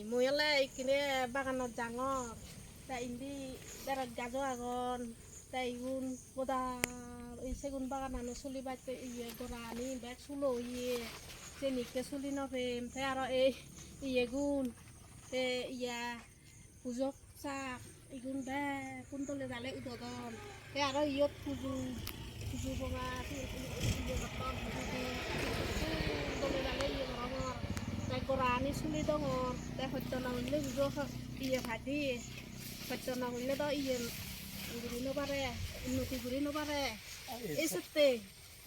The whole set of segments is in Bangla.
মইলে ইকিনে বাগানত ডাঙৰ তা ইন্দি দারাত গাজো আগন তা ইগুন বোদা এই সেগুন বাগানানো চলি বাইতে ইয়ে গরানি ব্যাগ চুলো ইয়ে যে নিকে চলি নভেম তে আর এই ইয়ে গুণ তে ইয়া পুজক চাক ইগুন বে কুন্তলে জালে উদদন তে আর ইয়ত পুজু পুজু বঙা ইয়ে বটন পুজু কুন্তলে জালে ইয়ে গরমর তাই গরানি চলি দঙর তে সত্য নহলে পুজো ইয়ে ভাজি সত্য নহলে তো ইয়ে গুড়ি নবারে উন্নতি গুড়ি নবারে এই সত্যি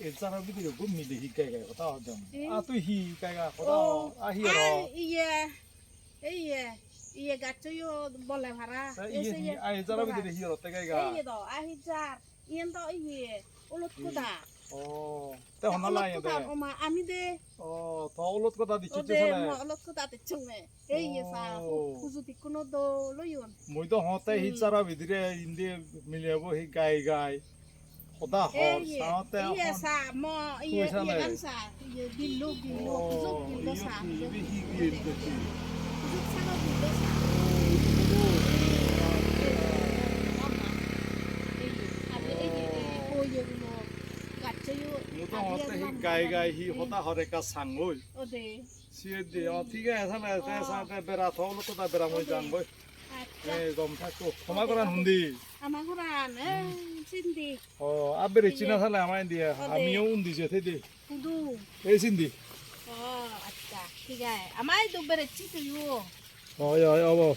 এছাড়া বিধি খুব মিলে শিকাই গায় কথা হতাম তুই শিকাই গা কথা আহি আর ইয়ে এই ইয়ে গাছও বলে ভাড়া এছাড়া বিধি হি রতে গায় গা এই তো আহি যার ইয়েন তো ইয়ে উলত কোদা ও তে হনালা ইয়ে দে ওমা আমি দে ও তো উলত কথা দিছিস ওদে চলে উলত কোদা দিছুমে এই সা কুজুতি কোনো দো লইন মই তো হতে হিচারা বিধিরে ইন্দি মিলিয়াবো হি গাই গাই কথা হর সাথে ইয়ে সা ম ইয়ে গান সা ইয়ে বিল্লু কুজুক বিল্লু সা হি গিয়ে দিছি কুজুক সা বিল্লু সা মুতো হতে হি গাই গাই হি হতা হরে কা সাঙ্গই ওদে সিয়ে দে ঠিক আছে না সাথে বেরা থল তো তা বেরা মই জানবই এই গম থাকো ক্ষমা করান হুন্দি আমার ঘরান সিন্ধি ও আবেরে চিনা থালে আমায় দিয়ে আমিও উন্দি যেতে দে কুদু এই সিন্ধি ও আচ্ছা ঠিক আছে আমায় দুবেরে চিতে ইউ ওই ওই ওই